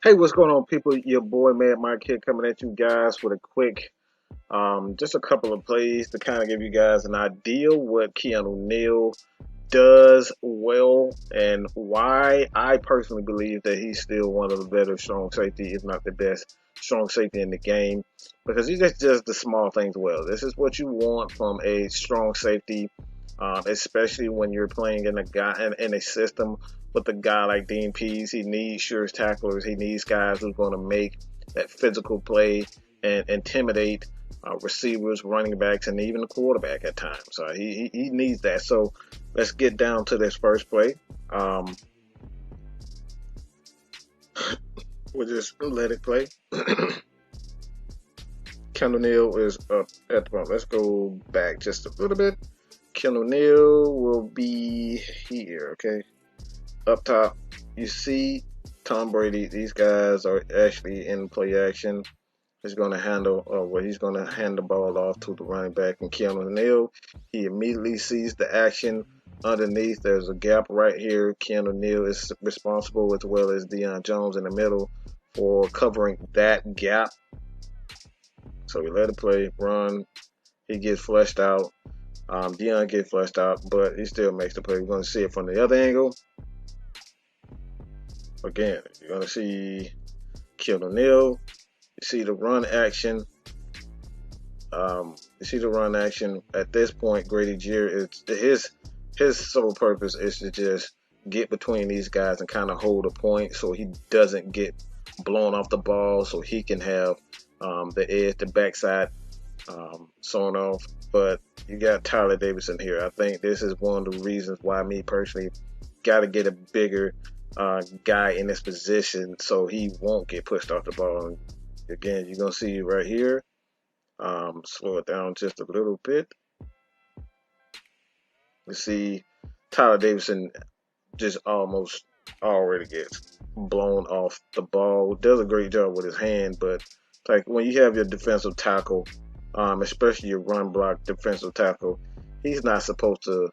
Hey, what's going on, people? Your boy, Mad Mike here, coming at you guys with a quick, just a couple of plays to kind of give you guys an idea what Keanu Neal does well and why I personally believe that he's still one of the better strong safety, if not the best strong safety in the game, because he just does the small things well. This is what you want from a strong safety, especially when you're playing in a system with a guy like Dean Pease. He needs sure tacklers. He needs guys who's going to make that physical play and intimidate receivers, running backs, and even the quarterback at times. He needs that. So let's get down to this first play. We'll just let it play. Keanu Neal is up at the moment. Let's go back just a little bit. Keanu Neal will be here, okay? Up top, you see Tom Brady. These guys are actually in play action. He's going to he's going to hand the ball off to the running back and Keanu Neal. He immediately sees the action underneath. There's a gap right here. Keanu Neal is responsible, as well as Deion Jones in the middle, for covering that gap. So we let it play, run. He gets flushed out. Deion gets flushed out, but he still makes the play. We're going to see it from the other angle. Again, you're going to see Keanu Neal. You see the run action. At this point, Grady Jarrett, his sole purpose is to just get between these guys and kind of hold a point so he doesn't get blown off the ball, so he can have the edge, the backside sewn off. But you got Tyler Davidson here. I think this is one of the reasons why me personally got to get a bigger guy in this position so he won't get pushed off the ball. And again, you're going to see right here. Slow it down just a little bit. You see Tyler Davidson just almost already gets blown off the ball. Does a great job with his hand, but like when you have your defensive tackle, especially your run block defensive tackle, he's not supposed to,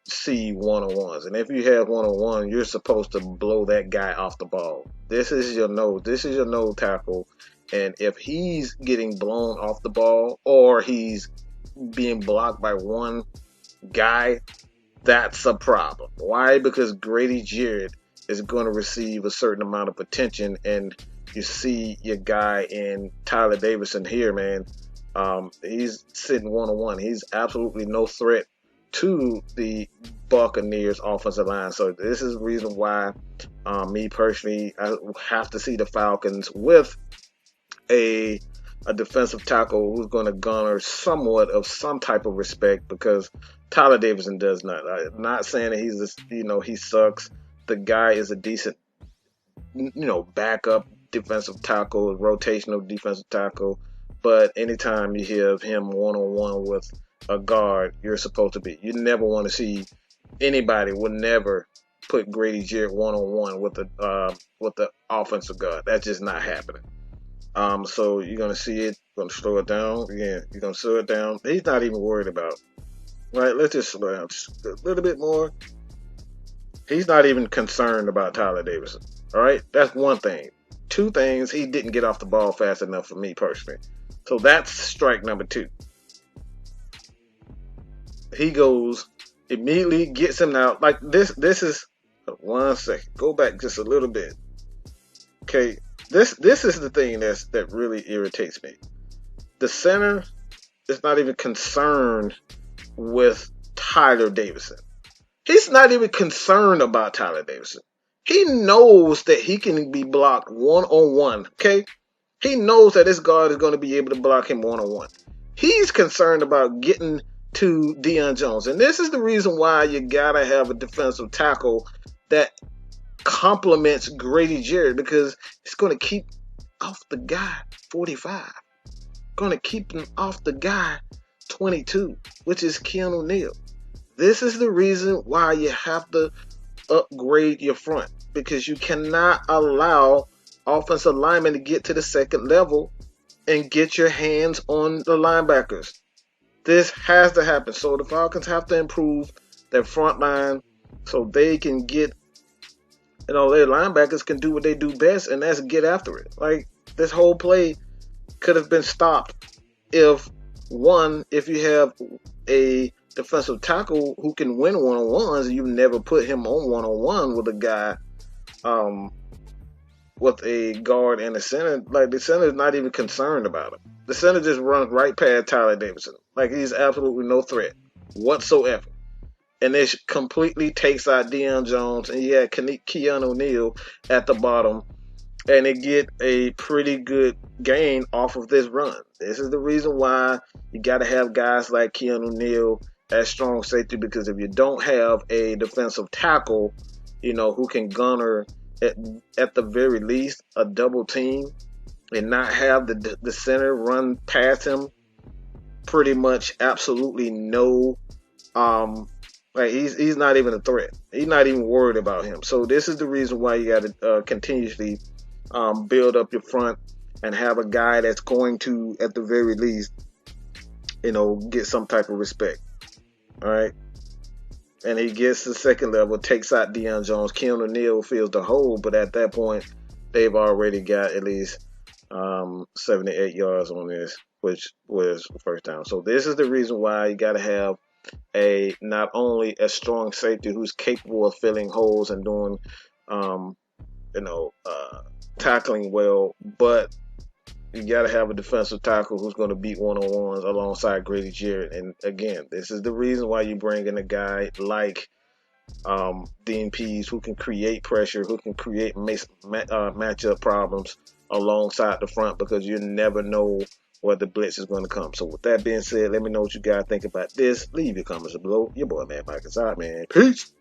see one-on-ones. And if you have one-on-one, you're supposed to blow that guy off the ball. This is your nose. This is your nose tackle. And if he's getting blown off the ball or he's being blocked by one guy, that's a problem. Why? Because Grady Jarrett is going to receive a certain amount of attention, and you see your guy in Tyler Davidson here, man. He's sitting one-on-one. He's absolutely no threat to the Buccaneers offensive line. So this is the reason why me personally, I have to see the Falcons with a defensive tackle who's going to garner somewhat of some type of respect, because Tyler Davidson does not. I'm not saying that he sucks. The guy is a decent, backup defensive tackle, rotational defensive tackle. But anytime you have him one-on-one with a guard, you're supposed to be. You never want to see anybody would never put Grady Jarrett one-on-one with the offensive guard. That's just not happening. So you're gonna see it. Gonna slow it down. Yeah, you're gonna slow it down. He's not even worried about. Right? Let's just slow down just a little bit more. He's not even concerned about Tyler Davidson. All right, that's one thing. Two things: he didn't get off the ball fast enough for me personally. So that's strike number two. He goes immediately, gets him out. Like this is 1 second. Go back just a little bit. Okay. This is the thing that really irritates me. The center is not even concerned with Tyler Davidson. He's not even concerned about Tyler Davidson. He knows that he can be blocked one-on-one, okay? He knows that this guard is going to be able to block him one-on-one. He's concerned about getting to Deion Jones. And this is the reason why you got to have a defensive tackle that complements Grady Jarrett, because it's going to keep off the guy 45. Going to keep him off the guy 22, which is Keanu Neal. This is the reason why you have to upgrade your front, because you cannot allow offensive linemen to get to the second level and get your hands on the linebackers. This has to happen. So the Falcons have to improve their front line so they can get their linebackers can do what they do best, and that's get after it. Like, this whole play could have been stopped if you have a defensive tackle who can win one-on-ones, and you never put him on one-on-one with a guy, with a guard and a center. Like, the center is not even concerned about him. The center just runs right past Tyler Davidson. Like, he's absolutely no threat whatsoever. And it completely takes out Deion Jones, and you had Keanu Neal at the bottom, and they get a pretty good gain off of this run. This is the reason why you got to have guys like Keanu Neal as strong safety, because if you don't have a defensive tackle, who can gunner at the very least a double team and not have the center run past him, pretty much absolutely no, like, he's not even a threat. He's not even worried about him. So this is the reason why you got to continuously build up your front and have a guy that's going to, at the very least, get some type of respect. All right. And he gets the second level, takes out Deion Jones. Keanu Neal fills the hole, but at that point, they've already got at least 78 yards on this, which was first down. So this is the reason why you got to have not only a strong safety who's capable of filling holes and doing, tackling well, but you got to have a defensive tackle who's going to beat one-on-ones alongside Grady Jarrett. And again, this is the reason why you bring in a guy like Dean Pease, who can create pressure, who can create matchup problems alongside the front, because you never know where the blitz is going to come. So with that being said, let me know what you guys think about this. Leave your comments below. Your boy, man, Mike is out, man. Peace.